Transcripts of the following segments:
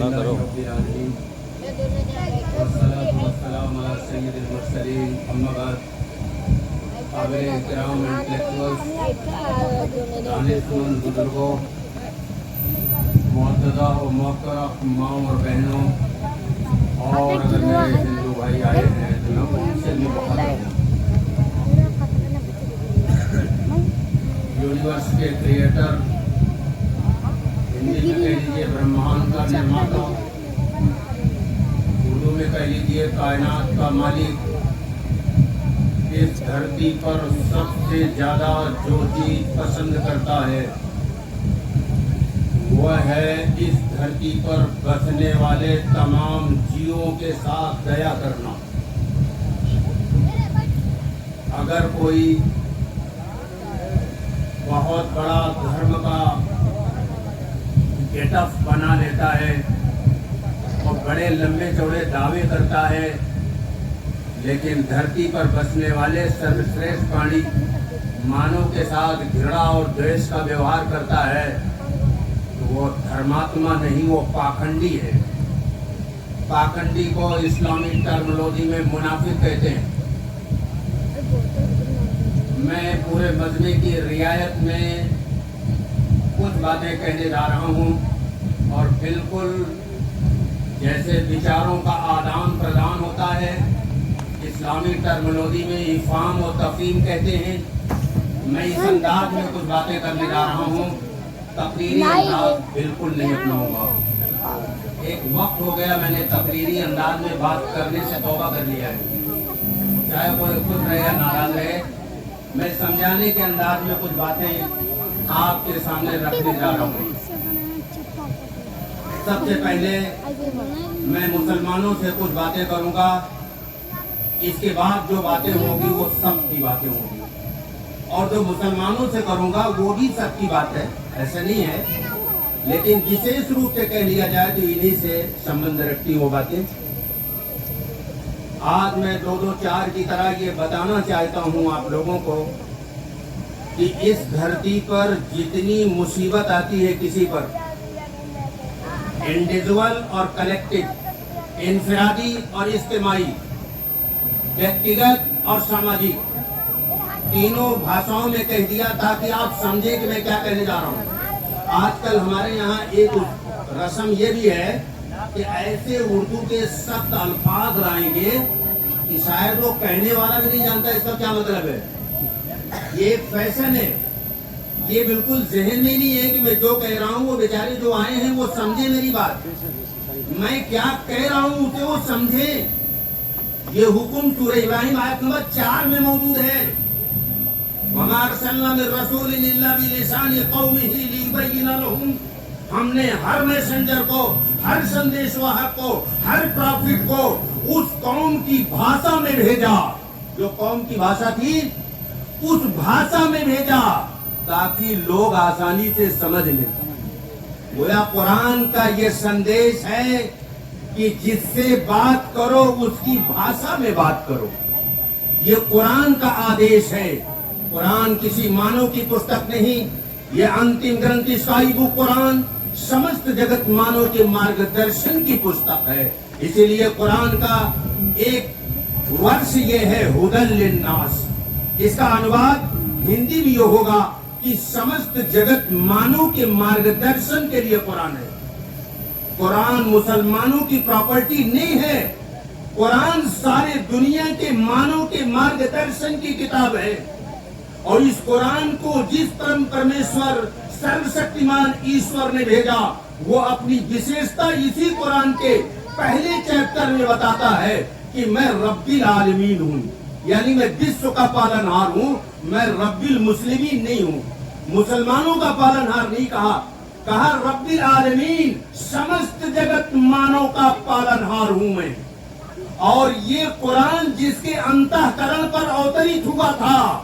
पूरा करो। बुजुर्गों, मुअज़्ज़ज़ा और मोहतरम माँ और बहनों, और अगर मेरे हिंदू भाई आए हैं तो मैं उनसे भी मुखातिब हूँ। यूनिवर्स के क्रिएटर, हिंदी में कह लीजिए ब्रह्मांड का निर्माता, उर्दू में कह लीजिए कायनात का मालिक। इस धरती पर सबसे ज्यादा जो चीज पसंद करता है वह है इस धरती पर बसने वाले तमाम जीवों के साथ दया करना। अगर कोई बहुत बड़ा धर्म का गेटअप बना लेता है और बड़े लंबे चौड़े दावे करता है, लेकिन धरती पर बसने वाले सर्वश्रेष्ठ प्राणी मानव के साथ घृणा और द्वेष का व्यवहार करता है, तो वो धर्मात्मा नहीं, वो पाखंडी है। पाखंडी को इस्लामी टर्मिनोलॉजी में मुनाफिक कहते हैं। मैं पूरे मजमे की रियायत में कुछ बातें कहने जा रहा हूँ, और बिल्कुल जैसे विचारों का आदान प्रदान होता है, इस्लामी टर्मिनोलॉजी में इफ़ाम और तफ़हीम कहते हैं। मैं इस अंदाज में कुछ बातें करने जा रहा हूँ, तकरीरी अंदाज बिल्कुल नहीं अपनाऊंगा। एक वक्त हो गया मैंने तकरीरी अंदाज में बात करने से तौबा कर लिया है। चाहे कोई खुश रहे या नाराज रहे, मैं समझाने के अंदाज में कुछ बातें आपके सामने रखने जा रहा हूँ। सबसे पहले मैं मुसलमानों से कुछ बातें करूंगा, इसके बाद जो बातें होंगी वो सब की बातें होंगी, और जो मुसलमानों से करूंगा वो भी सब की बात है, ऐसा नहीं है, लेकिन विशेष रूप से कह लिया जाए तो इन्हीं से संबंध रखती वो बातें। आज मैं 2-2-4 की तरह ये बताना चाहता हूँ आप लोगों को कि इस धरती पर जितनी मुसीबत आती है किसी पर, इंडिविजुअल और कलेक्टिव, इंफरादी और इज्तिमाई, व्यक्तिगत और सामाजिक, तीनों भाषाओं में कह दिया ताकि आप समझे कि मैं क्या कहने जा रहा हूँ। आजकल हमारे यहाँ एक रस्म ये भी है कि ऐसे उर्दू के सख्त अल्फाज लाएंगे कि शायद वो कहने वाला भी नहीं जानता इसका क्या मतलब है। ये फैशन है, ये बिल्कुल जहन में नहीं है कि मैं जो कह रहा हूँ वो बेचारे जो आए हैं वो समझे मेरी बात, मैं क्या कह रहा हूँ उसे वो समझे। ये हुक्म सूरह इब्राहिम आयत नंबर 4 में मौजूद है। वमा अरसलना मिन रसूलिन इल्ला बिलिसानि कौमिही लियुबय्यिन लहुम, हमने हर मैसेंजर को, हर संदेशवाहक को, हर प्रॉफिट को उस कौम की भाषा में भेजा, जो कौम की भाषा थी उस भाषा में भेजा ताकि लोग आसानी से समझ लें। गोया कुरान का ये संदेश है कि जिससे बात करो उसकी भाषा में बात करो। ये कुरान का आदेश है। कुरान किसी मानव की पुस्तक नहीं, ये अंतिम ग्रंथ ईसाई बुक कुरान समस्त जगत मानव के मार्गदर्शन की पुस्तक है। इसीलिए कुरान का एक वर्ष ये है हुदल लिन्नास। इसका अनुवाद हिंदी में ये होगा कि समस्त जगत मानव के मार्गदर्शन के लिए कुरान है। कुरान मुसलमानों की प्रॉपर्टी नहीं है, कुरान सारे दुनिया के मानव के मार्गदर्शन की किताब है। और इस कुरान को जिस परम परमेश्वर सर्वशक्तिमान ईश्वर ने भेजा, वो अपनी विशेषता इसी कुरान के पहले चैप्टर में बताता है कि मैं रब्बिल आलमीन हूँ, यानी मैं विश्व का पालनहार हूँ, मैं रब्बिल मुस्लिमीन नहीं हूँ। मुसलमानों का पालनहार नहीं कहा रब्बिल आलमीन, समस्त जगत मानव का पालनहार हूँ मैं। और ये कुरान जिसके अंतःकरण पर अवतरित हुआ था,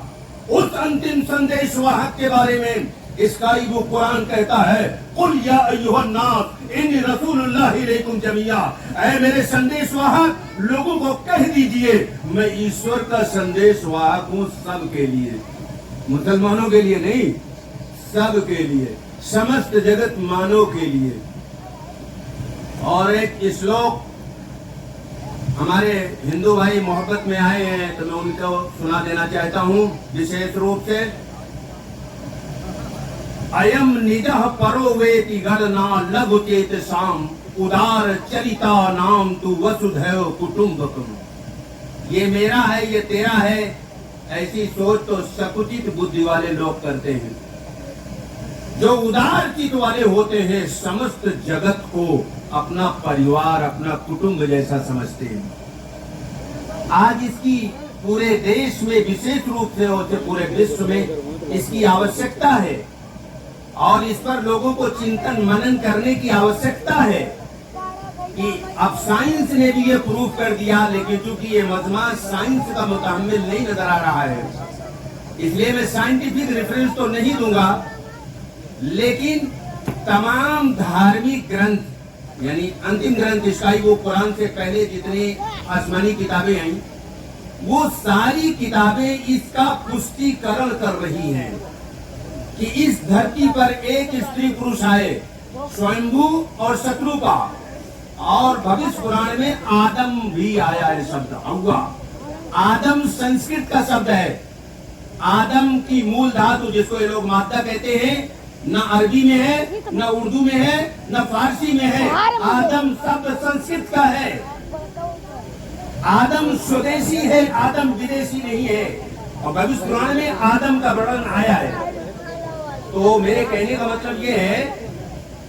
उस अंतिम संदेश वाहक के बारे में इसका वो कुरान कहता है, कुल या अय्युहन नास इन्नी रसूलुल्लाह इलैकुम जमीआ, ऐ मेरे संदेश वाहक लोगों को कह दीजिए मैं ईश्वर का संदेश वाहक हूँ सबके लिए, मुसलमानों के लिए नहीं, सबके लिए, समस्त जगत मानव के लिए। और एक श्लोक हमारे हिंदू भाई मोहब्बत में आए हैं तो मैं उनको सुना देना चाहता हूं विशेष रूप से। अयम निजः परो वेति गणना लघु चेत शाम उदार चरिता नाम तु वसुधैव कुटुंबकम। ये मेरा है, ये तेरा है, ऐसी सोच तो सकुचित बुद्धि वाले लोग करते हैं। जो उदार चित्त वाले होते हैं समस्त जगत को अपना परिवार, अपना कुटुंब जैसा समझते हैं। आज इसकी पूरे देश में विशेष रूप से होते पूरे विश्व में इसकी आवश्यकता है और इस पर लोगों को चिंतन मनन करने की आवश्यकता है कि अब साइंस ने भी ये प्रूव कर दिया, लेकिन चूंकि ये मजमा साइंस का मुतहम्मिल नहीं नजर आ रहा है इसलिए मैं साइंटिफिक रेफरेंस तो नहीं दूंगा, लेकिन तमाम धार्मिक ग्रंथ यानी अंतिम ग्रंथ ईसाई वो कुरान से पहले जितनी आसमानी किताबें आई वो सारी किताबें इसका पुष्टिकरण कर रही हैं कि इस धरती पर एक स्त्री पुरुष आए, स्वयंभू और शत्रुपा, और भविष्य पुराण में आदम भी आया है शब्द हुआ। आदम संस्कृत का शब्द है। आदम की मूल धातु जिसको ये लोग मादा कहते हैं न अरबी में है, न उर्दू में है, न फारसी में है। आदम शब्द संस्कृत का है। आदम स्वदेशी है, आदम विदेशी नहीं है। और भविष्य पुराण में आदम का वर्णन आया है। तो मेरे कहने का मतलब ये है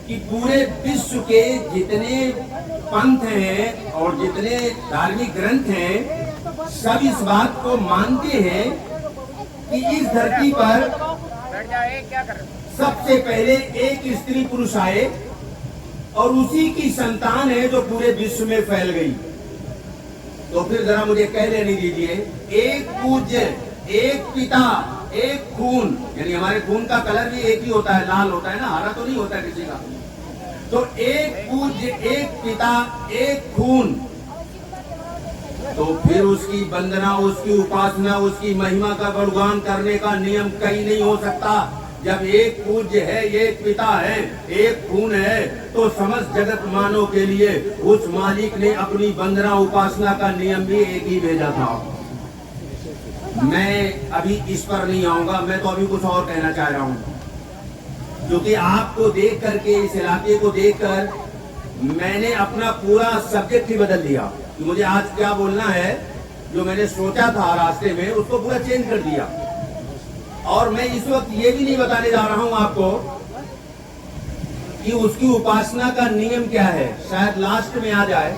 कि पूरे विश्व के जितने पंथ हैं और जितने धार्मिक ग्रंथ हैं सब इस बात को मानते हैं कि इस धरती पर सबसे पहले एक स्त्री पुरुष आए और उसी की संतान है जो पूरे विश्व में फैल गई। तो फिर जरा मुझे कह लेने दीजिए, एक पूज्य, एक पिता, एक खून, यानी हमारे खून का कलर भी एक ही होता है, लाल होता है ना, हरा तो नहीं होता किसी का। तो एक पूज्य, एक पिता, एक खून, तो फिर उसकी वंदना, उसकी उपासना, उसकी महिमा का गुणगान करने का नियम कहीं नहीं हो सकता। जब एक पूज्य है, एक पिता है, एक खून है, तो समस्त जगत मानव के लिए उस मालिक ने अपनी वंदना उपासना का नियम भी एक ही भेजा था। मैं अभी इस पर नहीं आऊंगा, मैं तो अभी कुछ और कहना चाह रहा हूँ, क्योंकि आपको देख करके, इस इलाके को देखकर मैंने अपना पूरा सब्जेक्ट ही बदल दिया कि मुझे आज क्या बोलना है। जो मैंने सोचा था रास्ते में उसको पूरा चेंज कर दिया। और मैं इस वक्त ये भी नहीं बताने जा रहा हूं आपको कि उसकी उपासना का नियम क्या है, शायद लास्ट में आ जाए।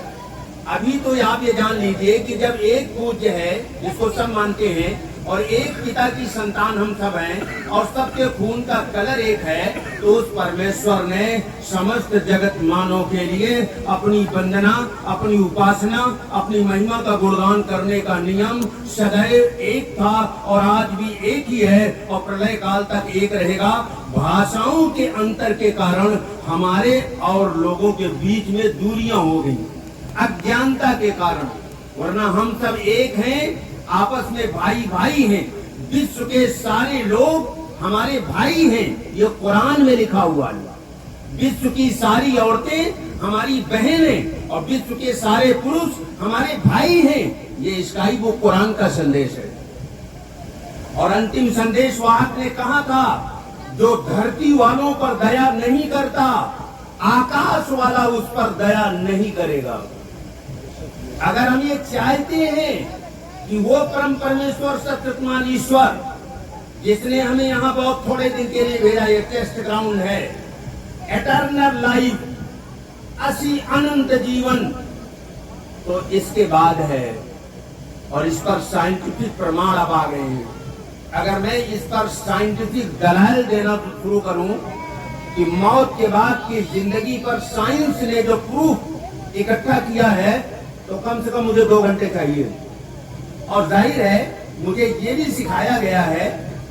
अभी तो आप ये जान लीजिए कि जब एक पूज्य है जिसको सब मानते हैं और एक पिता की संतान हम सब हैं और सबके खून का कलर एक है, तो उस परमेश्वर ने समस्त जगत मानव के लिए अपनी वंदना, अपनी उपासना, अपनी महिमा का गुणगान करने का नियम सदैव एक था और आज भी एक ही है और प्रलय काल तक एक रहेगा। भाषाओं के अंतर के कारण हमारे और लोगों के बीच में दूरियां हो गई, अज्ञानता के कारण, वरना हम सब एक हैं, आपस में भाई भाई हैं। विश्व के सारे लोग हमारे भाई हैं, ये कुरान में लिखा हुआ है। विश्व की सारी औरतें हमारी बहन हैं और विश्व के सारे पुरुष हमारे भाई हैं। ये इसकाई वो कुरान का संदेश है। और अंतिम संदेश वाहक ने कहा था, जो धरती वालों पर दया नहीं करता, आकाश वाला उस पर दया नहीं करेगा। अगर हम ये चाहते हैं कि वो परम परमेश्वर सत्यमान ईश्वर जिसने हमें यहाँ बहुत थोड़े दिन के लिए भेजा, ये टेस्ट ग्राउंड है, एटर्नल लाइफ, असी अनंत जीवन, तो इसके बाद है। और इस पर साइंटिफिक प्रमाण अब आ गए हैं। अगर मैं इस पर साइंटिफिक दलाल देना शुरू करूं कि मौत के बाद की जिंदगी पर साइंस ने जो प्रूफ इकट्ठा किया है, तो कम से कम मुझे 2 घंटे चाहिए। और जाहिर है मुझे ये भी सिखाया गया है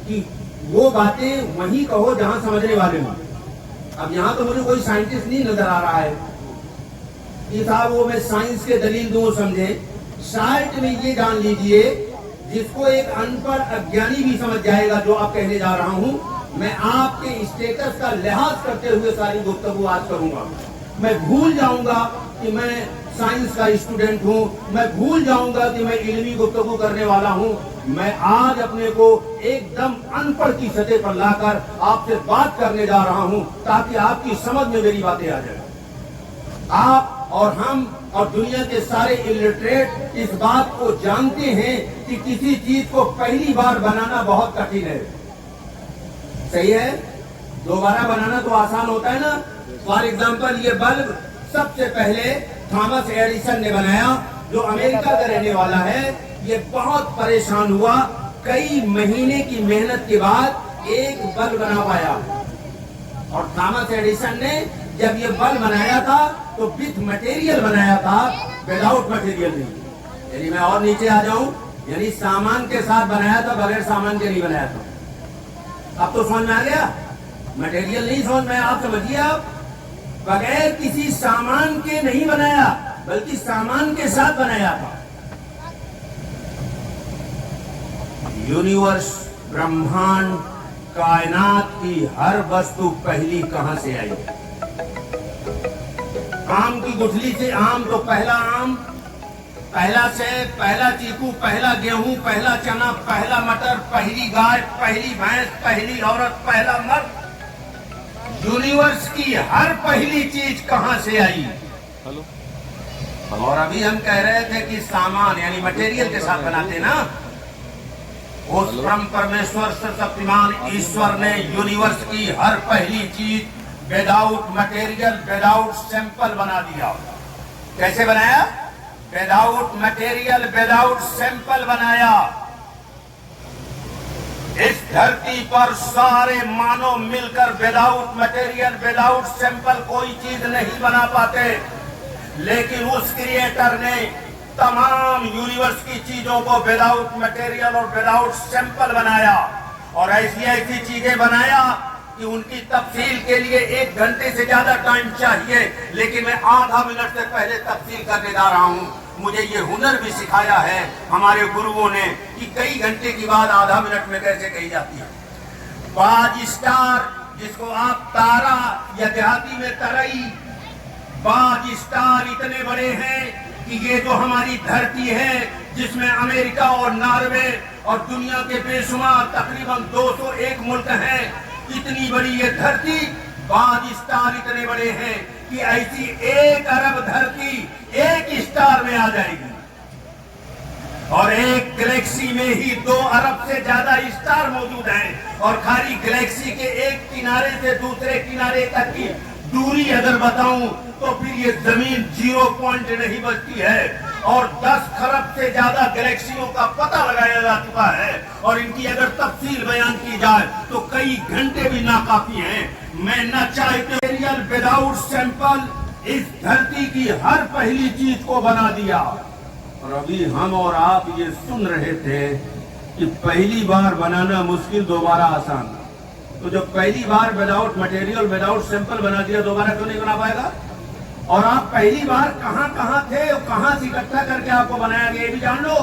कि वो बातें वहीं कहो जहां समझने वाले हों। अब यहाँ तो मुझे कोई साइंटिस्ट नहीं नजर आ रहा है कि साहब वो मैं साइंस के दलील दूं समझे। शायद में ये जान लीजिए, जिसको एक अनपढ़ अज्ञानी भी समझ जाएगा जो आप कहने जा रहा हूं। मैं आपके स्टेटस का लिहाज करते हुए सारी गुफ्तगू आज करूंगा। मैं भूल जाऊंगा कि मैं साइंस का स्टूडेंट हूं, मैं भूल जाऊंगा कि मैं इल्मी गुफ्तगू करने वाला हूं। मैं आज अपने को एकदम अनपढ़ की सतह पर लाकर आपसे बात करने जा रहा हूं ताकि आपकी समझ में मेरी बातें आ जाए। आप और हम और दुनिया के सारे इलिटरेट इस बात को जानते हैं कि किसी चीज को पहली बार बनाना बहुत कठिन है। सही है? दोबारा बनाना तो आसान होता है ना। फॉर एग्जाम्पल, ये बल्ब सबसे पहले थॉमस एडिसन ने बनाया, जो अमेरिका का रहने वाला है। ये बहुत परेशान हुआ, कई महीने की मेहनत के बाद एक बल्ब बना पाया। और थॉमस एडिसन ने जब ये बल्ब बनाया था तो विथ मटेरियल बनाया था, विदाउट मटेरियल नहीं। यानी मैं और नीचे आ जाऊं, यानी सामान के साथ बनाया था, बगैर सामान के नहीं बनाया था। अब तो समझ में आ गया? मटेरियल नहीं समझ में, आप समझिए। आप बगैर किसी सामान के नहीं बनाया, बल्कि सामान के साथ बनाया था। यूनिवर्स, ब्रह्मांड, कायनात की हर वस्तु पहली कहां से आई? आम की गुठली से। आम तो पहला आम, पहला सेब, पहला चीकू, पहला गेहूं, पहला चना, पहला मटर, पहली गाय, पहली भैंस, पहली औरत, पहला मर्द। यूनिवर्स की हर पहली चीज कहां से आई? हेलो। और अभी हम कह रहे थे कि सामान यानी मटेरियल के साथ बनाते ना। उस परम परमेश्वर शक्तिमान ईश्वर ने यूनिवर्स की हर पहली चीज विदाउट मटेरियल, विदाउट सैंपल बना दिया। कैसे बनाया? विदाउट मटेरियल, विदाउट सैंपल बनाया। इस धरती पर सारे मानव मिलकर विदाउट मटेरियल, विदाउट सैंपल कोई चीज नहीं बना पाते, लेकिन उस क्रिएटर ने तमाम यूनिवर्स की चीजों को विदाउट मटेरियल और विदाउट सैंपल बनाया। और ऐसी ऐसी चीजें बनाया कि उनकी तफसील के लिए 1 घंटे से ज्यादा टाइम चाहिए, लेकिन मैं आधा मिनट से पहले तफसील करने जा रहा हूं। मुझे ये हुनर भी सिखाया है हमारे गुरुओं ने कि कई घंटे की बात आधा मिनट में कैसे कही जाती है। बाज स्टार, जिसको आप तारा या देहाती में तरई, बाज स्टार इतने बड़े हैं कि ये जो हमारी धरती है, जिसमें अमेरिका और नॉर्वे और दुनिया के बेशुमार तकरीबन 201 मुल्क हैं, इतनी बड़ी ये धरती, बाज स्टार इतने बड़े हैं कि ऐसी 1 अरब धरती 1 स्टार में आ जाएगी। और एक गैलेक्सी में ही 2 अरब से ज्यादा स्टार मौजूद हैं। और खाली गैलेक्सी के एक किनारे से दूसरे किनारे तक की दूरी अगर बताऊं तो फिर ये जमीन 0 पॉइंट नहीं बचती है। और 10 खरब से ज्यादा गैलेक्सियों का पता लगाया जा चुका है, और इनकी अगर तफसील बयान की जाए तो कई घंटे भी नाकाफी हैं। मैं न चाहते मटेरियल विदाउट सैंपल इस धरती की हर पहली चीज को बना दिया। और अभी हम और आप ये सुन रहे थे कि पहली बार बनाना मुश्किल, दोबारा आसान। तो जब पहली बार विदाउट मटेरियल, विदाउट सैंपल बना दिया, दोबारा क्यों नहीं बना पाएगा? और आप पहली बार कहां कहां थे और कहां से इकट्ठा करके आपको बनाया गया, ये भी जान लो।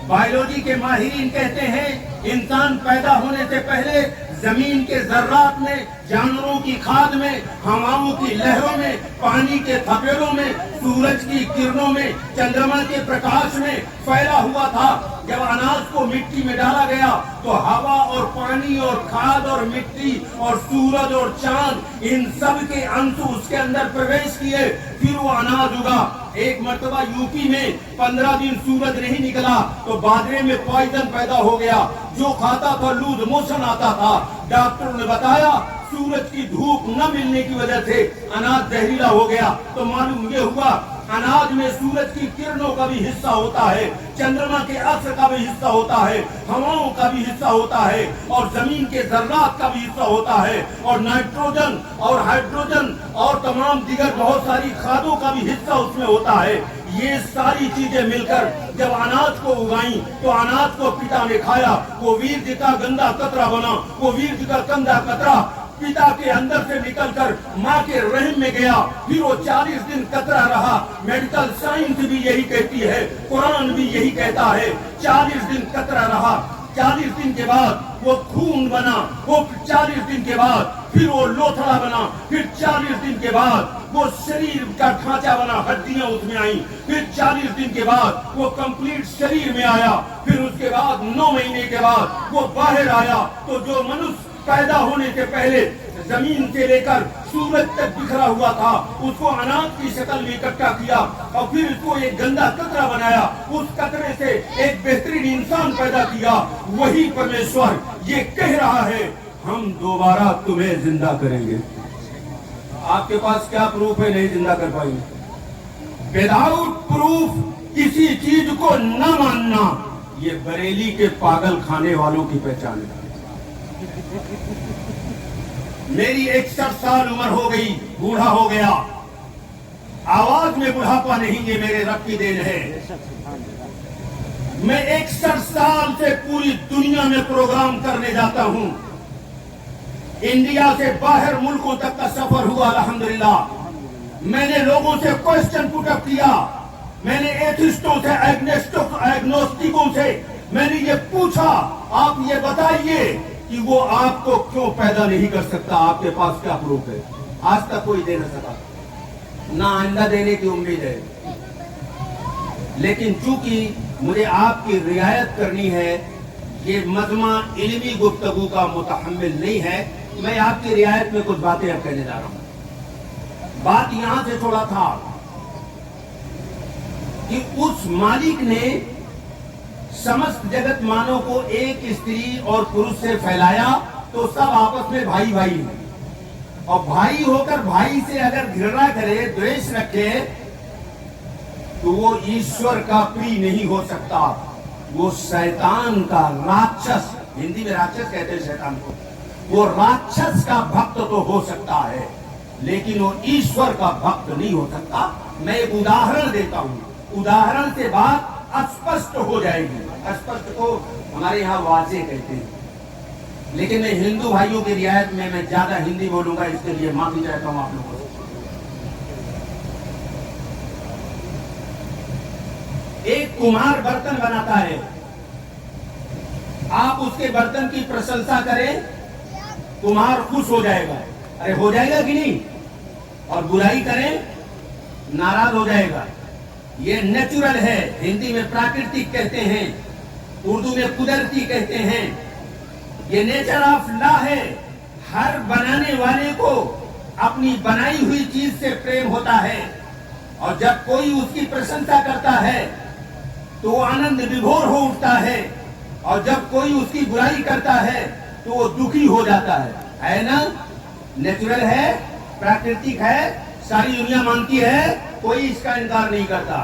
बायोलॉजी के माहिरीन कहते हैं इंसान पैदा होने से पहले जमीन के जर्रात में, जानवरों की खाद में, हवाओं की लहरों में, पानी के थपेड़ों में, सूरज की किरणों में, चंद्रमा के प्रकाश में फैला हुआ था। जब अनाज को मिट्टी में डाला गया तो हवा और पानी और खाद और मिट्टी और सूरज और चांद, इन सब के अंश उसके अंदर प्रवेश किए, फिर वो अनाज उगा। एक मर्तबा यूपी में 15 दिन सूरज नहीं निकला तो बाजरे में पॉइजन पैदा हो गया, जो खाता था लूज मोशन आता था। डॉक्टरों ने बताया सूरज की धूप न मिलने की वजह से अनाज जहरीला हो गया। तो मालूम ये हुआ अनाज में सूरज की किरणों का भी हिस्सा होता है, चंद्रमा के अक्ष का भी हिस्सा होता है, हवाओं का भी हिस्सा होता है, और जमीन के जर्रात का भी हिस्सा होता है, और नाइट्रोजन और हाइड्रोजन और तमाम दीगर बहुत सारी खादों का भी हिस्सा उसमें होता है। ये सारी चीजें मिलकर जब अनाज को उगाई तो अनाज को पिता ने खाया, वो वीर्य का गंदा कतरा बना। वो वीर्य का गंदा कतरा पिता के अंदर से निकलकर माँ के रहम में गया, फिर वो 40 दिन कतरा रहा। मेडिकल साइंस भी यही कहती है, कुरान भी यही कहता है, 40 दिन कतरा रहा। 40 दिन के बाद वो खून बना, वो 40 दिन के बाद फिर वो लोथड़ा बना, फिर 40 दिन के बाद वो शरीर का ढांचा बना, हड्डियां उसमें आई, फिर 40 दिन के बाद वो कंप्लीट शरीर में आया, फिर उसके बाद 9 महीने के बाद वो बाहर आया। तो जो मनुष्य पैदा होने के पहले जमीन से लेकर सूरज तक बिखरा हुआ था, उसको अनाज की शक्ल में इकट्ठा किया और फिर उसको एक गंदा कतरा बनाया, उस कतरे से एक बेहतरीन इंसान पैदा किया। वही परमेश्वर ये कह रहा है, हम दोबारा तुम्हें जिंदा करेंगे। आपके पास क्या प्रूफ है नहीं जिंदा कर पाएंगे? विदाउट प्रूफ किसी चीज को न मानना, ये बरेली के पागल खाने वालों की पहचान है। मेरी 61 साल उम्र हो गई, बूढ़ा हो गया, आवाज में बुढ़ापा नहीं, ये मेरे रब की देन है। मैं 61 साल से पूरी दुनिया में प्रोग्राम करने जाता हूं। इंडिया से बाहर मुल्कों तक का सफर हुआ अल्हम्दुलिल्लाह। मैंने लोगों से क्वेश्चन पुटअप किया, मैंने एथिस्टों से, एग्नोस्टिकों से मैंने ये पूछा, आप ये बताइए कि वो आपको क्यों पैदा नहीं कर सकता, आपके पास क्या प्रूफ है? आज तक कोई दे न सका, ना आइंदा देने की उम्मीद है। लेकिन चूंकि मुझे आपकी रियायत करनी है, ये मजमा इल्मी गुफ्तगू का मुतहम्मिल नहीं है, मैं आपकी रियायत में कुछ बातें अब कहने जा रहा हूं। बात यहां से थोड़ा था कि उस मालिक ने समस्त जगत मानव को एक स्त्री और पुरुष से फैलाया, तो सब आपस में भाई भाई हैं। और भाई होकर भाई से अगर घृणा करे, द्वेष रखे, तो वो ईश्वर का प्रिय नहीं हो सकता, वो शैतान का, राक्षस, हिंदी में राक्षस कहते हैं शैतान को, वो राक्षस का भक्त तो हो सकता है, लेकिन वो ईश्वर का भक्त नहीं हो सकता। मैं एक उदाहरण देता हूं, उदाहरण से बात अस्पष्ट हो जाएगी। अस्पष्ट को हमारे यहाँ वाजे कहते हैं, लेकिन मैं हिंदू भाइयों की रियायत में मैं ज्यादा हिंदी बोलूंगा, इसके लिए माफी चाहता हूं आप लोगों से। एक कुम्हार बर्तन बनाता है, आप उसके बर्तन की प्रशंसा करें, कुम्हार खुश हो जाएगा, अरे हो जाएगा कि नहीं, और बुराई करें, नाराज हो जाएगा। ये नेचुरल है, हिंदी में प्राकृतिक कहते हैं, उर्दू में कुदरती कहते हैं। ये नेचर ऑफ लॉ है। हर बनाने वाले को अपनी बनाई हुई चीज से प्रेम होता है, और जब कोई उसकी प्रशंसा करता है तो वो आनंद विभोर हो उठता है, और जब कोई उसकी बुराई करता है तो वो दुखी हो जाता है ना? नेचुरल है, प्राकृतिक है, सारी दुनिया मानती है, कोई इसका इनकार नहीं करता।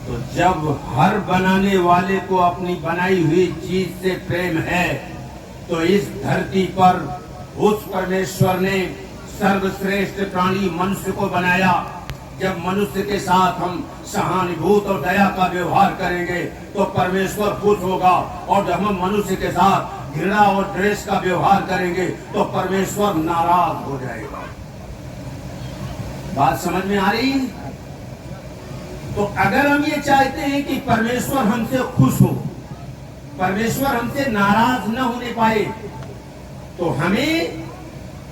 तो जब हर बनाने वाले को अपनी बनाई हुई चीज से प्रेम है, तो इस धरती पर उस परमेश्वर ने सर्वश्रेष्ठ प्राणी मनुष्य को बनाया। जब मनुष्य के साथ हम सहानुभूत और दया का व्यवहार करेंगे तो परमेश्वर खुश होगा, और जब हम मनुष्य के साथ घृणा और द्वेष का व्यवहार करेंगे तो परमेश्वर नाराज हो जाएगा। बात समझ में आ रही है? तो अगर हम ये चाहते हैं कि परमेश्वर हमसे खुश हो, परमेश्वर हमसे नाराज न होने पाए, तो हमें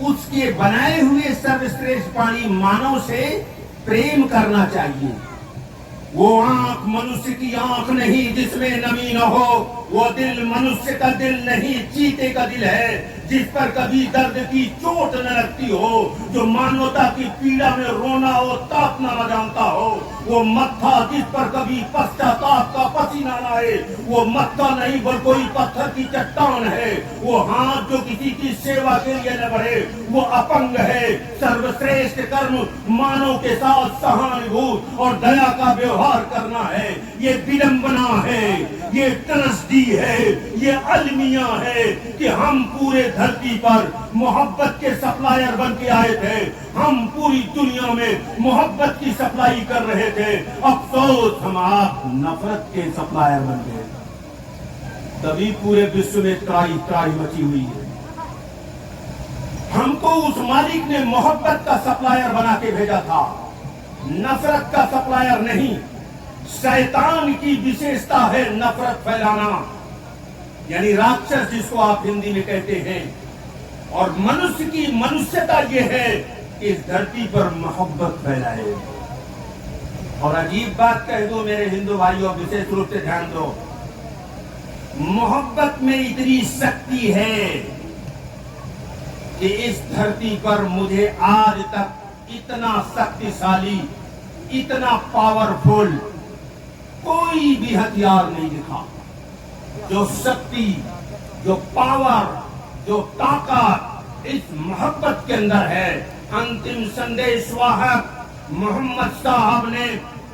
उसके बनाए हुए सर्वश्रेष्ठ प्राणी मानव से प्रेम करना चाहिए। वो आंख मनुष्य की आंख नहीं जिसमें नमी न हो, वो दिल मनुष्य का दिल नहीं चीते का दिल है, जिस पर कभी दर्द की चोट न लगती हो, जो मानवता की पीड़ा में रोना और तापना न जानता हो, वो मत्था जिस पर कभी पश्चाताप का पसीना न आए, वो मत्था नहीं बल्कि कोई पत्थर की चट्टान है, वो हाथ जो किसी की सेवा के लिए न बढ़े, वो अपंग है। सर्वश्रेष्ठ कर्म मानव के साथ सहानुभूत और दया का व्यवहार करना है। ये विडंबना है, ये त्रसदी है, ये अलमिया है कि हम पूरे धरती पर मोहब्बत के सप्लायर बन के आए थे। हम पूरी दुनिया में मोहब्बत की सप्लाई कर रहे थे, अफसोस हम आप नफरत के सप्लायर बन गए। तभी पूरे विश्व में त्राही त्राही मची हुई है। हमको उस मालिक ने मोहब्बत का सप्लायर बना के भेजा था, नफरत का सप्लायर नहीं। शैतान की विशेषता है नफरत फैलाना। यानी राक्षस जिसको आप हिंदी में कहते हैं। और मनुष्य की मनुष्यता ये है कि इस धरती पर मोहब्बत फैलाए। और अजीब बात कह दो मेरे हिंदू भाइयों, विशेष रूप से ध्यान दो, मोहब्बत में इतनी शक्ति है कि इस धरती पर मुझे आज तक इतना शक्तिशाली, इतना पावरफुल कोई भी हथियार नहीं दिखा। जो शक्ति, जो पावर, जो ताकत इस मोहब्बत के अंदर है। अंतिम संदेश वाहक मोहम्मद साहब ने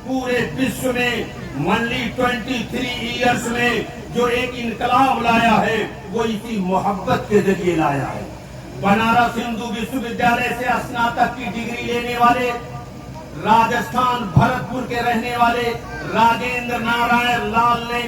पूरे विश्व में ओनली 23 ईयर्स में जो एक इनकलाब लाया है वो इसी मोहब्बत के जरिए लाया है। बनारस हिंदू विश्वविद्यालय से स्नातक की डिग्री लेने वाले, राजस्थान भरतपुर के रहने वाले राजेंद्र नारायण लाल ने